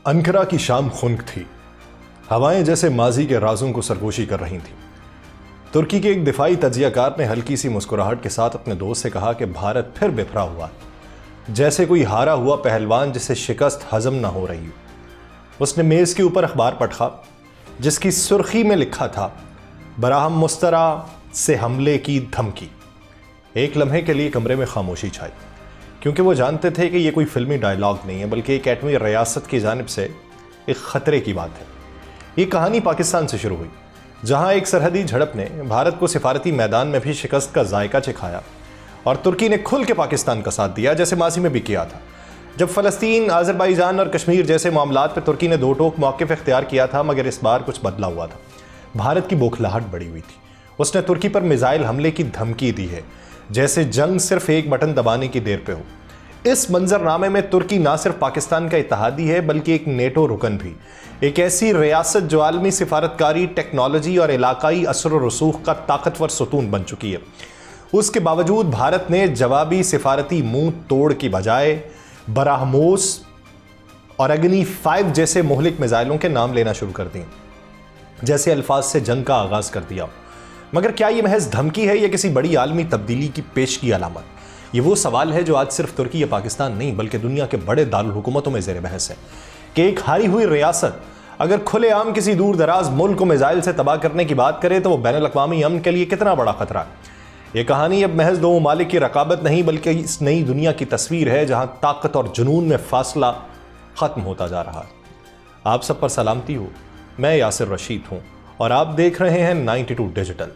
Ankara کی شام خنک تھی. ہوائیں جیسے ماضی کے رازوں کو سرگوشی کر رہی تھیں. ترکی کے ایک دفاعی تجزیہ کار نے ہلکی سی مسکراہٹ کے ساتھ اپنے دوست سے کہا کہ بھارت پھر بفرا ہوا ہے، جیسے کوئی ہارا ہوا پہلوان جسے شکست ہضم نہ ہو رہی ہو. اس نے میز کے اوپر اخبار پٹھا جس کی سرخی میں لکھا تھا براہم مسترا سے حملے کی دھمکی. ایک لمحے کے لیے کمرے میں خاموشی چھائی، کیونکہ وہ جانتے تھے کہ یہ کوئی فلمی ڈائیلاگ نہیں ہے بلکہ ایک ایٹمی ریاست کی جانب سے ایک خطرے کی بات ہے. یہ کہانی پاکستان سے شروع ہوئی، جہاں ایک سرحدی جھڑپ نے بھارت کو سفارتی میدان میں بھی شکست کا ذائقہ چکھایا اور ترکی نے کھل کے پاکستان کا ساتھ دیا جیسے ماضی میں بھی کیا تھا. جب فلسطین، آذربائیجان اور کشمیر جیسے معاملات پہ ترکی نے دو ٹوک موقف اختیار کیا تھا، مگر اس بار کچھ بدلا ہوا تھا. بھارت کی بوکھلاہٹ بڑھی ہوئی تھی. اس نے ترکی پر میزائل حملے کی دھمکی دی ہے، جیسے جنگ صرف ایک بٹن دبانے کی دیر پہ ہو. اس منظرنامے میں ترکی نہ صرف پاکستان کا اتحادی ہے بلکہ ایک نیٹو رکن بھی، ایک ایسی ریاست جو عالمی سفارتکاری، ٹیکنالوجی اور علاقائی اثر و رسوخ کا طاقتور ستون بن چکی ہے. اس کے باوجود بھارت نے جوابی سفارتی منہ توڑ کی بجائے براہموس اور اگنی 5 جیسے مہلک میزائلوں کے نام لینا شروع کر دیں، جیسے الفاظ سے جنگ کا آغاز کر دیا. مگر کیا یہ محض دھمکی ہے یا کسی بڑی عالمی تبدیلی کی پیش کی علامت؟ یہ وہ سوال ہے جو آج صرف ترکی یا پاکستان نہیں بلکہ دنیا کے بڑے دارالحکومتوں میں زیر بحث ہے کہ ایک ہاری ہوئی ریاست اگر کھلے عام کسی دور دراز ملک کو میزائل سے تباہ کرنے کی بات کرے تو وہ بین الاقوامی امن کے لیے کتنا بڑا خطرہ ہے. یہ کہانی اب محض دو ممالک کی رقابت نہیں بلکہ اس نئی دنیا کی تصویر ہے جہاں طاقت اور جنون میں فاصلہ ختم ہوتا جا رہا ہے. آپ سب پر سلامتی ہو، میں یاسر رشید ہوں اور آپ دیکھ رہے ہیں 92 ڈیجیٹل.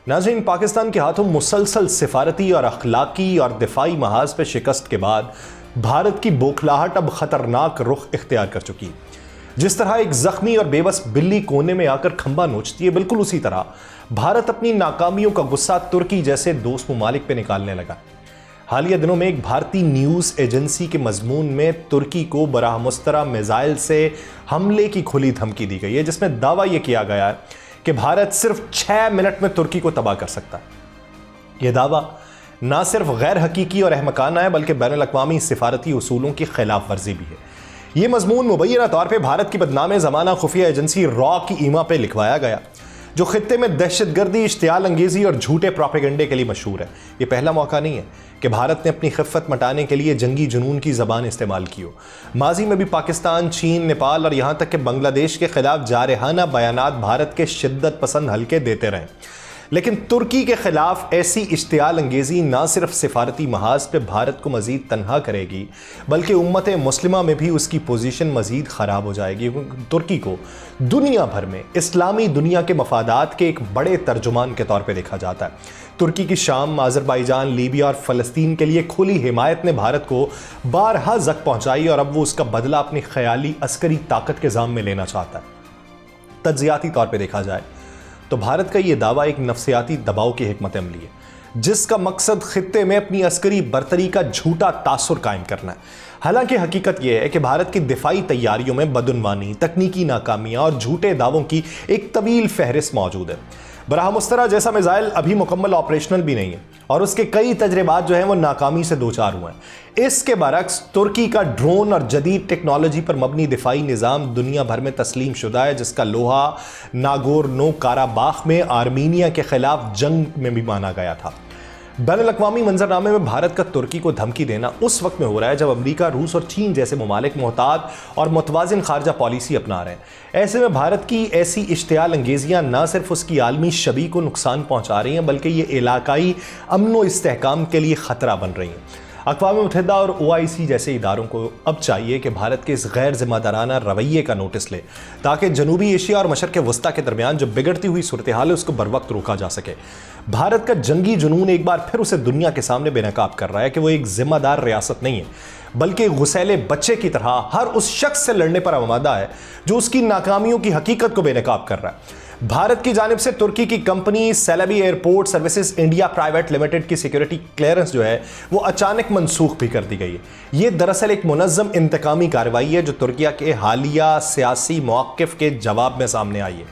ناظرین، پاکستان کے ہاتھوں مسلسل سفارتی اور اخلاقی اور دفاعی محاذ پہ شکست کے بعد بھارت کی بوکھلاہٹ اب خطرناک رخ اختیار کر چکی ہے. جس طرح ایک زخمی اور بے بس بلی کونے میں آ کر کھمبا نوچتی ہے، بالکل اسی طرح بھارت اپنی ناکامیوں کا غصہ ترکی جیسے دوست ممالک پہ نکالنے لگا. حالیہ دنوں میں ایک بھارتی نیوز ایجنسی کے مضمون میں ترکی کو براہ مسترا میزائل سے حملے کی کھلی دھمکی دی گئی ہے، جس میں دعویٰ یہ کیا گیا ہے کہ بھارت صرف 6 منٹ میں ترکی کو تباہ کر سکتا ہے. یہ دعویٰ نہ صرف غیر حقیقی اور احمقانہ ہے بلکہ بین الاقوامی سفارتی اصولوں کی خلاف ورزی بھی ہے. یہ مضمون مبینہ طور پہ بھارت کی بدنام زمانہ خفیہ ایجنسی را کی ایما پہ لکھوایا گیا، جو خطے میں دہشت گردی، اشتعال انگیزی اور جھوٹے پروپیگنڈے کے لیے مشہور ہے. یہ پہلا موقع نہیں ہے کہ بھارت نے اپنی خفت مٹانے کے لیے جنگی جنون کی زبان استعمال کی ہو. ماضی میں بھی پاکستان، چین، نیپال اور یہاں تک کہ بنگلہ دیش کے خلاف جارحانہ بیانات بھارت کے شدت پسند حلقے دیتے رہے. لیکن ترکی کے خلاف ایسی اشتعال انگیزی نہ صرف سفارتی محاذ پہ بھارت کو مزید تنہا کرے گی بلکہ امت مسلمہ میں بھی اس کی پوزیشن مزید خراب ہو جائے گی. ترکی کو دنیا بھر میں اسلامی دنیا کے مفادات کے ایک بڑے ترجمان کے طور پہ دیکھا جاتا ہے. ترکی کی شام، آذربائیجان، لیبیا اور فلسطین کے لیے کھلی حمایت نے بھارت کو بارہا زخم پہنچائی اور اب وہ اس کا بدلہ اپنی خیالی عسکری طاقت کے ذام میں لینا چاہتا ہے. تجزیاتی طور پہ دیکھا جائے تو بھارت کا یہ دعویٰ ایک نفسیاتی دباؤ کی حکمت عملی ہے، جس کا مقصد خطے میں اپنی عسکری برتری کا جھوٹا تاثر قائم کرنا ہے. حالانکہ حقیقت یہ ہے کہ بھارت کی دفاعی تیاریوں میں بدعنوانی، تکنیکی ناکامیاں اور جھوٹے دعووں کی ایک طویل فہرست موجود ہے. براہ مسترا جیسا میزائل ابھی مکمل آپریشنل بھی نہیں ہے اور اس کے کئی تجربات جو ہیں وہ ناکامی سے دوچار ہوئے ہیں. اس کے برعکس ترکی کا ڈرون اور جدید ٹیکنالوجی پر مبنی دفاعی نظام دنیا بھر میں تسلیم شدہ ہے، جس کا لوہا ناگورنو کاراباخ میں آرمینیا کے خلاف جنگ میں بھی مانا گیا تھا. بین الاقوامی منظرنامے میں بھارت کا ترکی کو دھمکی دینا اس وقت میں ہو رہا ہے جب امریکہ، روس اور چین جیسے ممالک محتاط اور متوازن خارجہ پالیسی اپنا رہے ہیں. ایسے میں بھارت کی ایسی اشتعال انگیزیاں نہ صرف اس کی عالمی شبیہ کو نقصان پہنچا رہی ہیں بلکہ یہ علاقائی امن و استحکام کے لیے خطرہ بن رہی ہیں. اقوام متحدہ اور OIC جیسے اداروں کو اب چاہیے کہ بھارت کے اس غیر ذمہ دارانہ رویے کا نوٹس لے تاکہ جنوبی ایشیا اور مشرق وسطیٰ کے درمیان جو بگڑتی ہوئی صورتحال ہے اس کو بروقت روکا جا سکے. بھارت کا جنگی جنون ایک بار پھر اسے دنیا کے سامنے بے نقاب کر رہا ہے کہ وہ ایک ذمہ دار ریاست نہیں ہے بلکہ غسیلے بچے کی طرح ہر اس شخص سے لڑنے پر آمادہ ہے جو اس کی ناکامیوں کی حقیقت کو بے نقاب کر رہا ہے. بھارت کی جانب سے ترکی کی کمپنی سیلابی airport services India private limited کی سیکیورٹی کلیئرنس جو ہے وہ اچانک منسوخ بھی کر دی گئی ہے. یہ دراصل ایک منظم انتقامی کارروائی ہے جو ترکیہ کے حالیہ سیاسی موقف کے جواب میں سامنے آئی ہے.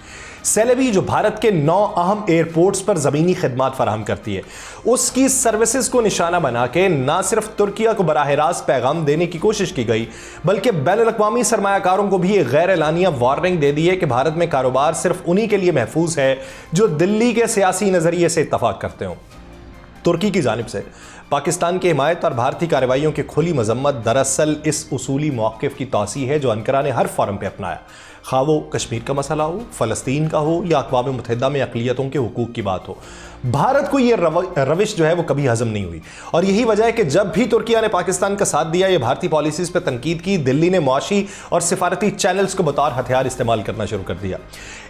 سیلیبی جو بھارت کے 9 اہم ایئرپورٹس پر زمینی خدمات فراہم کرتی ہے، اس کی سروسز کو نشانہ بنا کے نہ صرف ترکیہ کو براہ راست پیغام دینے کی کوشش کی گئی بلکہ بین الاقوامی سرمایہ کاروں کو بھی ایک غیر اعلانیہ وارننگ دے دی ہے کہ بھارت میں کاروبار صرف انہی کے لیے محفوظ ہے جو دلی کے سیاسی نظریے سے اتفاق کرتے ہوں۔ ترکی کی جانب سے پاکستان کی حمایت اور بھارتی کارروائیوں کی کھلی مذمت دراصل اس اصولی موقف کی توسیع ہے جو انقرہ نے ہر فورم پہ اپنایا، خواہ وہ کشمیر کا مسئلہ ہو، فلسطین کا ہو یا اقوام متحدہ میں اقلیتوں کے حقوق کی بات ہو۔ بھارت کو یہ روش جو ہے وہ کبھی ہضم نہیں ہوئی، اور یہی وجہ ہے کہ جب بھی ترکیہ نے پاکستان کا ساتھ دیا یا بھارتی پالیسیز پہ تنقید کی، دلی نے معاشی اور سفارتی چینلز کو بطور ہتھیار استعمال کرنا شروع کر دیا۔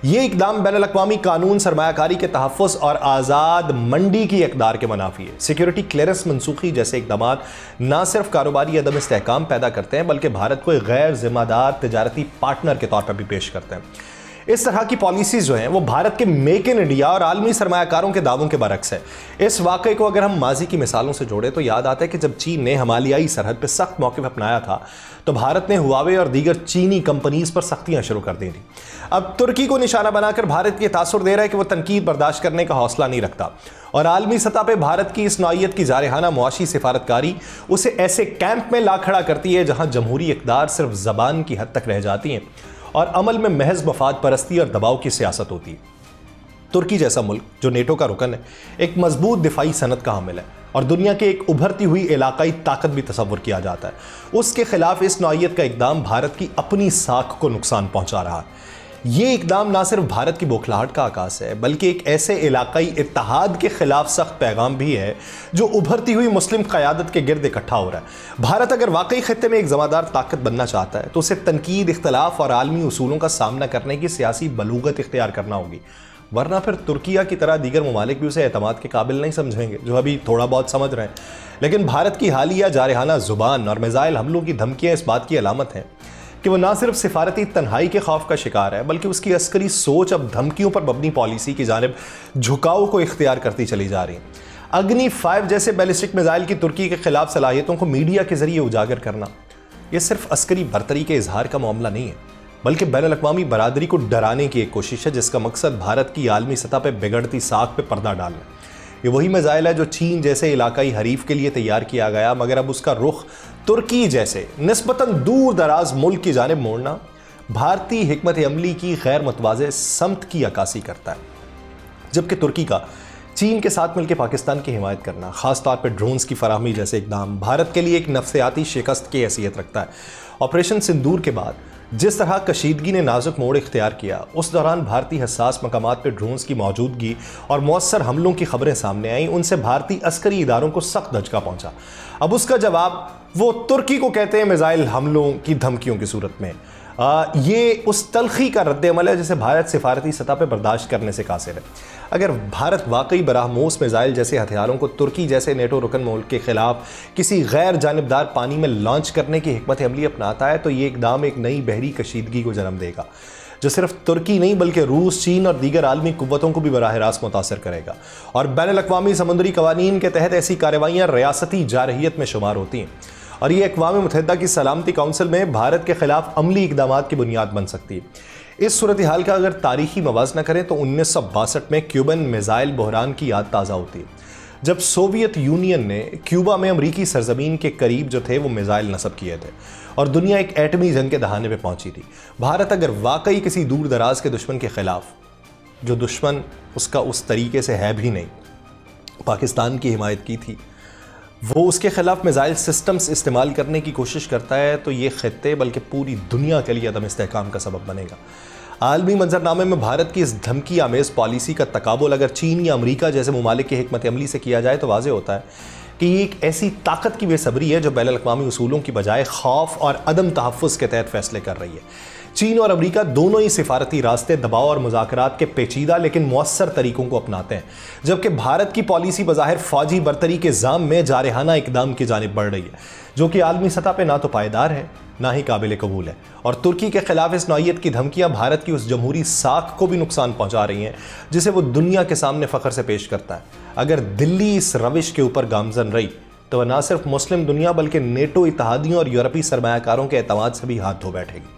یہ اقدام بین الاقوامی قانون، سرمایہ کاری کے تحفظ اور آزاد منڈی کی اقدار کے منافی ہے۔ سیکیورٹی کلیئرنس منسوخی جیسے اقدامات نہ صرف کاروباری عدم استحکام پیدا کرتے ہیں بلکہ بھارت کو ایک غیر ذمہ دار تجارتی پارٹنر کے طور پر بھی پیش کرتے ہیں۔ اس طرح کی پالیسیز جو ہیں وہ بھارت کے میک ان انڈیا اور عالمی سرمایہ کاروں کے دعووں کے برعکس ہے۔ اس واقعے کو اگر ہم ماضی کی مثالوں سے جوڑیں تو یاد آتا ہے کہ جب چین نے ہمالیائی سرحد پہ سخت موقف اپنایا تھا تو بھارت نے ہواوے اور دیگر چینی کمپنیز پر سختیاں شروع کر دی تھیں۔ اب ترکی کو نشانہ بنا کر بھارت یہ تاثر دے رہا ہے کہ وہ تنقید برداشت کرنے کا حوصلہ نہیں رکھتا، اور عالمی سطح پہ بھارت کی اس نوعیت کی جارحانہ معاشی سفارتکاری اسے ایسے کیمپ میں لا کھڑا کرتی ہے جہاں جمہوری اقدار صرف زبان کی حد تک رہ جاتی ہیں اور عمل میں محض مفاد پرستی اور دباؤ کی سیاست ہوتی ہے۔ ترکی جیسا ملک جو نیٹو کا رکن ہے، ایک مضبوط دفاعی صنعت کا حامل ہے اور دنیا کے ایک ابھرتی ہوئی علاقائی طاقت بھی تصور کیا جاتا ہے، اس کے خلاف اس نوعیت کا اقدام بھارت کی اپنی ساکھ کو نقصان پہنچا رہا ہے۔ یہ اقدام نہ صرف بھارت کی بوکھلاہٹ کا عکاس ہے بلکہ ایک ایسے علاقائی اتحاد کے خلاف سخت پیغام بھی ہے جو ابھرتی ہوئی مسلم قیادت کے گرد اکٹھا ہو رہا ہے۔ بھارت اگر واقعی خطے میں ایک ذمہ دار طاقت بننا چاہتا ہے تو اسے تنقید، اختلاف اور عالمی اصولوں کا سامنا کرنے کی سیاسی بلوغت اختیار کرنا ہوگی، ورنہ پھر ترکیہ کی طرح دیگر ممالک بھی اسے اعتماد کے قابل نہیں سمجھیں گے، جو ابھی تھوڑا بہت سمجھ رہے ہیں۔ لیکن بھارت کی حالیہ جارحانہ زبان اور میزائل حملوں کی دھمکیاں اس بات کی علامت ہیں کہ وہ نہ صرف سفارتی تنہائی کے خوف کا شکار ہے بلکہ اس کی عسکری سوچ اب دھمکیوں پر مبنی پالیسی کی جانب جھکاؤ کو اختیار کرتی چلی جا رہی ہے۔ اگنی 5 جیسے بیلسٹک میزائل کی ترکی کے خلاف صلاحیتوں کو میڈیا کے ذریعے اجاگر کرنا یہ صرف عسکری برتری کے اظہار کا معاملہ نہیں ہے بلکہ بین الاقوامی برادری کو ڈرانے کی ایک کوشش ہے جس کا مقصد بھارت کی عالمی سطح پہ بگڑتی ساکھ پہ پردہ ڈالنا۔ یہ وہی میزائل ہے جو چین جیسے علاقائی حریف کے لیے تیار کیا گیا مگر اب اس کا رخ ترکی جیسے نسبتاً دور دراز ملک کی جانب موڑنا بھارتی حکمت عملی کی غیر متوازی سمت کی عکاسی کرتا ہے، جبکہ ترکی کا چین کے ساتھ مل کے پاکستان کی حمایت کرنا، خاص طور پہ ڈرونز کی فراہمی جیسے اقدام، بھارت کے لیے ایک نفسیاتی شکست کی حیثیت رکھتا ہے۔ آپریشن سندور کے بعد جس طرح کشیدگی نے نازک موڑ اختیار کیا، اس دوران بھارتی حساس مقامات پہ ڈرونز کی موجودگی اور مؤثر حملوں کی خبریں سامنے آئیں، ان سے بھارتی عسکری اداروں کو سخت دھچکا پہنچا۔ اب اس کا جواب وہ ترکی کو کہتے ہیں میزائل حملوں کی دھمکیوں کی صورت میں۔ یہ اس تلخی کا رد عمل ہے جسے بھارت سفارتی سطح پہ برداشت کرنے سے قاصر ہے۔ اگر بھارت واقعی براہ موس میزائل جیسے ہتھیاروں کو ترکی جیسے نیٹو رکن ملک کے خلاف کسی غیر جانبدار پانی میں لانچ کرنے کی حکمت عملی اپناتا ہے تو یہ اقدام ایک نئی بحری کشیدگی کو جنم دے گا جو صرف ترکی نہیں بلکہ روس، چین اور دیگر عالمی قوتوں کو بھی براہ راست متاثر کرے گا، اور بین الاقوامی سمندری قوانین کے تحت ایسی کارروائیاں ریاستی جارحیت میں شمار ہوتی ہیں، اور یہ اقوام متحدہ کی سلامتی کونسل میں بھارت کے خلاف عملی اقدامات کی بنیاد بن سکتی ہے۔ اس صورتحال کا اگر تاریخی موازنہ کریں تو 1962 میں کیوبن میزائل بحران کی یاد تازہ ہوتی ہے، جب سوویت یونین نے کیوبا میں امریکی سرزمین کے قریب جو تھے وہ میزائل نصب کیے تھے اور دنیا ایک ایٹمی جنگ کے دہانے پہ پہنچی تھی۔ بھارت اگر واقعی کسی دور دراز کے دشمن کے خلاف، جو دشمن اس کا اس طریقے سے ہے بھی نہیں، پاکستان کی حمایت کی تھی، وہ اس کے خلاف میزائل سسٹمز استعمال کرنے کی کوشش کرتا ہے تو یہ خطے بلکہ پوری دنیا کے لیے عدم استحکام کا سبب بنے گا۔ عالمی منظرنامے میں بھارت کی اس دھمکی آمیز پالیسی کا تقابل اگر چین یا امریکہ جیسے ممالک کی حکمت عملی سے کیا جائے تو واضح ہوتا ہے کہ یہ ایک ایسی طاقت کی بے صبری ہے جو بین الاقوامی اصولوں کی بجائے خوف اور عدم تحفظ کے تحت فیصلے کر رہی ہے۔ چین اور امریکہ دونوں ہی سفارتی راستے، دباؤ اور مذاکرات کے پیچیدہ لیکن مؤثر طریقوں کو اپناتے ہیں، جبکہ بھارت کی پالیسی بظاہر فوجی برتری کے ضامن میں جارحانہ اقدام کی جانب بڑھ رہی ہے، جو کہ عالمی سطح پہ نہ تو پائیدار ہے نہ ہی قابل قبول ہے۔ اور ترکی کے خلاف اس نوعیت کی دھمکیاں بھارت کی اس جمہوری ساکھ کو بھی نقصان پہنچا رہی ہیں جسے وہ دنیا کے سامنے فخر سے پیش کرتا ہے۔ اگر دلی اس روش کے اوپر گامزن رہی تو وہ نہ صرف مسلم دنیا بلکہ نیٹو اتحادیوں اور یورپی سرمایہ کاروں کے اعتماد سے بھی ہاتھ دھو بیٹھے گی۔